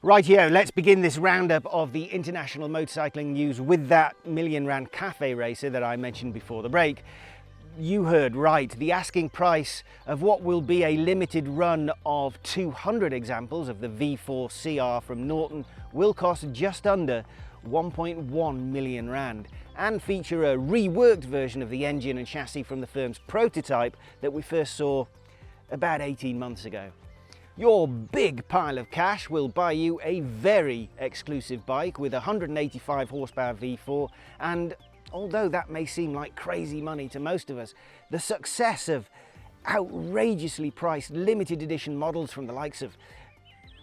Rightio, let's begin this roundup of the international motorcycling news with that £1,000,000 cafe racer that I mentioned before the break. You heard right, the asking price of what will be a limited run of 200 examples of the V4CR from Norton will cost just under £1.1 million and feature a reworked version of the engine and chassis from the firm's prototype that we first saw about 18 months ago. Your big pile of cash will buy you a very exclusive bike with a 185 horsepower V4, and although that may seem like crazy money to most of us, the success of outrageously priced limited edition models from the likes of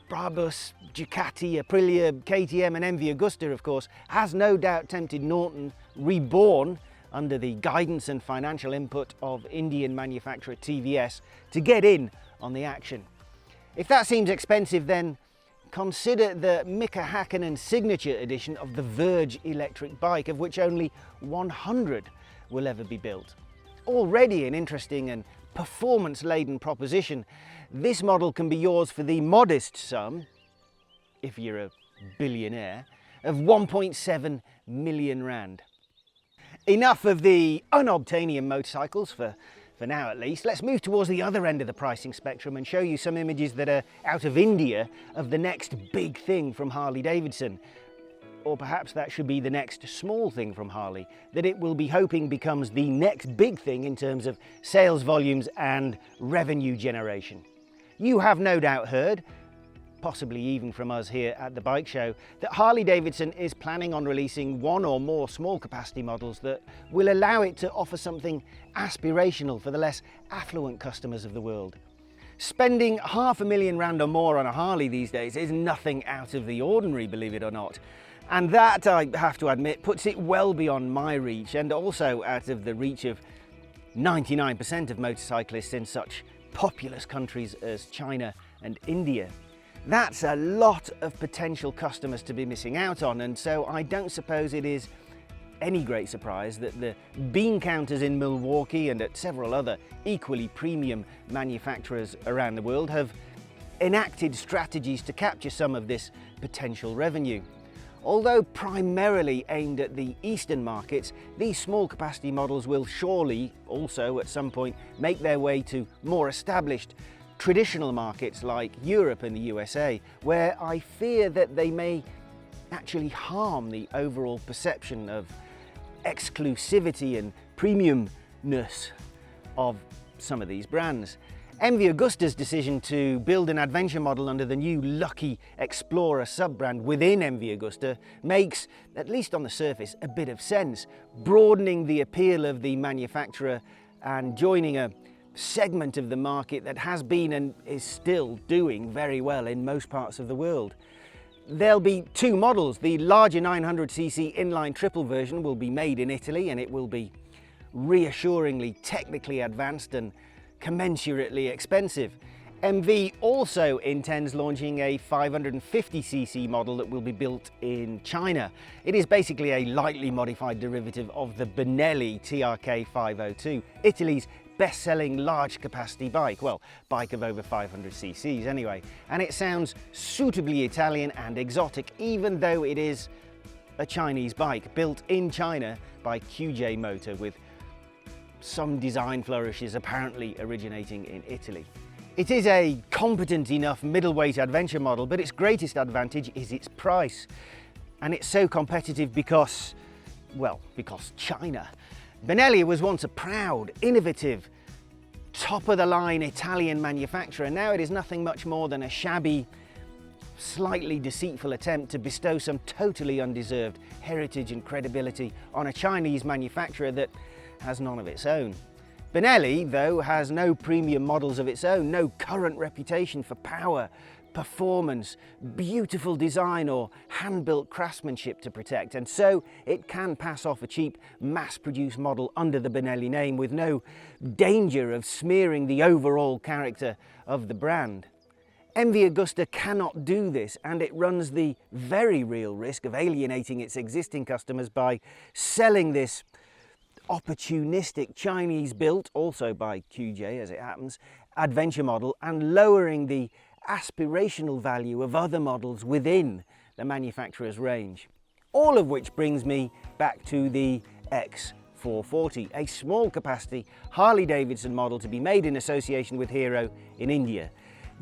Brabus, Ducati, Aprilia, KTM and MV Agusta, of course, has no doubt tempted Norton, reborn under the guidance and financial input of Indian manufacturer TVS, to get in on the action. If that seems expensive, then consider the Hakkinen signature edition of the Verge electric bike, of which only 100 will ever be built. Already an interesting and performance-laden proposition, this model can be yours for the modest sum, if you're a billionaire, of £1.7 million. Enough of the unobtainium motorcycles for now at least. Let's move towards the other end of the pricing spectrum and show you some images that are out of India of the next big thing from Harley-Davidson. Or perhaps that should be the next small thing from Harley, that it will be hoping becomes the next big thing in terms of sales volumes and revenue generation. You have no doubt heard, possibly even from us here at the bike show, that Harley-Davidson is planning on releasing one or more small capacity models that will allow it to offer something aspirational for the less affluent customers of the world. Spending £500,000 or more on a Harley these days is nothing out of the ordinary, believe it or not. And that, I have to admit, puts it well beyond my reach and also out of the reach of 99% of motorcyclists in such populous countries as China and India. That's a lot of potential customers to be missing out on, and so I don't suppose it is any great surprise that the bean counters in Milwaukee and at several other equally premium manufacturers around the world have enacted strategies to capture some of this potential revenue. Although primarily aimed at the eastern markets, these small capacity models will surely also at some point make their way to more established traditional markets like Europe and the USA, where I fear that they may actually harm the overall perception of exclusivity and premiumness of some of these brands. MV Agusta's decision to build an adventure model under the new Lucky Explorer sub-brand within MV Agusta makes, at least on the surface, a bit of sense, broadening the appeal of the manufacturer and joining a segment of the market that has been and is still doing very well in most parts of the world. There'll be two models. The larger 900cc inline triple version will be made in Italy, and it will be reassuringly technically advanced and commensurately expensive. MV also intends launching a 550cc model that will be built in China. It is basically a lightly modified derivative of the Benelli TRK 502, Italy's best-selling large capacity bike, well, bike of over 500ccs anyway, and it sounds suitably Italian and exotic, even though it is a Chinese bike built in China by QJ Motor, with some design flourishes apparently originating in Italy. It is a competent enough middleweight adventure model, but its greatest advantage is its price, and it's so competitive because China. Benelli was once a proud, innovative, top-of-the-line Italian manufacturer. Now it is nothing much more than a shabby, slightly deceitful attempt to bestow some totally undeserved heritage and credibility on a Chinese manufacturer that has none of its own. Benelli, though, has no premium models of its own, no current reputation for power, performance, beautiful design or hand-built craftsmanship to protect, and so it can pass off a cheap mass-produced model under the Benelli name with no danger of smearing the overall character of the brand. MV Agusta cannot do this, and it runs the very real risk of alienating its existing customers by selling this opportunistic Chinese-built, also by QJ as it happens, adventure model and lowering the aspirational value of other models within the manufacturer's range. All of which brings me back to the X440, a small capacity Harley-Davidson model to be made in association with Hero in India.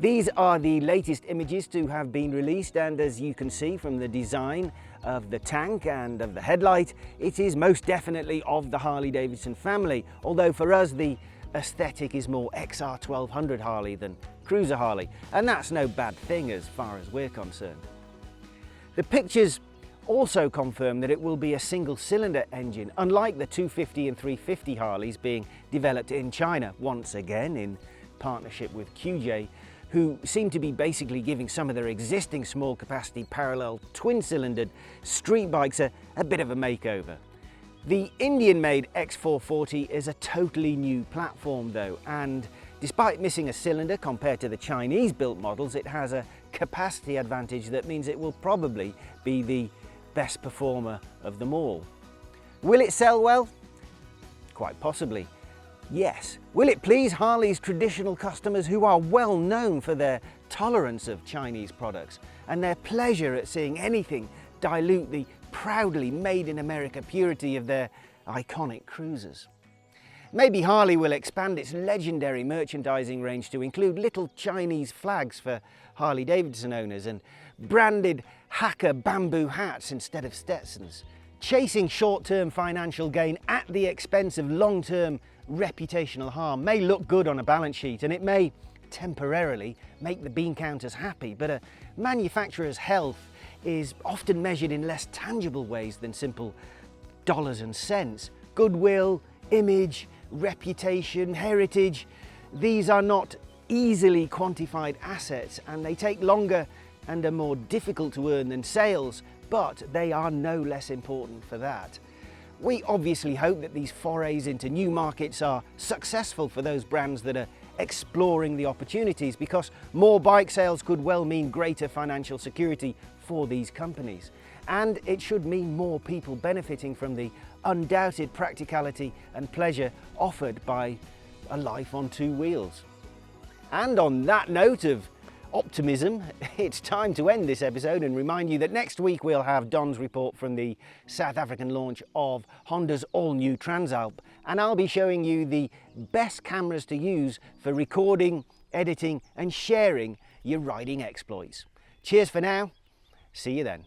These are the latest images to have been released, and as you can see from the design of the tank and of the headlight, it is most definitely of the Harley-Davidson family, although for us the aesthetic is more XR1200 Harley than Cruiser Harley, and that's no bad thing as far as we're concerned. The pictures also confirm that it will be a single-cylinder engine, unlike the 250 and 350 Harleys being developed in China, once again in partnership with QJ, who seem to be basically giving some of their existing small capacity parallel twin-cylindered street bikes a bit of a makeover. The Indian-made X440 is a totally new platform though, and despite missing a cylinder compared to the Chinese-built models, it has a capacity advantage that means it will probably be the best performer of them all. Will it sell well? Quite possibly. Yes. Will it please Harley's traditional customers who are well known for their tolerance of Chinese products and their pleasure at seeing anything dilute the proudly made in America purity of their iconic cruisers? Maybe Harley will expand its legendary merchandising range to include little Chinese flags for Harley-Davidson owners and branded hacker bamboo hats instead of Stetsons. Chasing short-term financial gain at the expense of long-term reputational harm may look good on a balance sheet, and it may temporarily make the bean counters happy, but a manufacturer's health is often measured in less tangible ways than simple dollars and cents. Goodwill, image, reputation, heritage, these are not easily quantified assets, and they take longer and are more difficult to earn than sales, but they are no less important for that. We obviously hope that these forays into new markets are successful for those brands that are exploring the opportunities, because more bike sales could well mean greater financial security for these companies. And it should mean more people benefiting from the undoubted practicality and pleasure offered by a life on two wheels. And on that note of optimism, it's time to end this episode and remind you that next week we'll have Don's report from the South African launch of Honda's all-new Transalp, and I'll be showing you the best cameras to use for recording, editing and sharing your riding exploits. Cheers for now, see you then.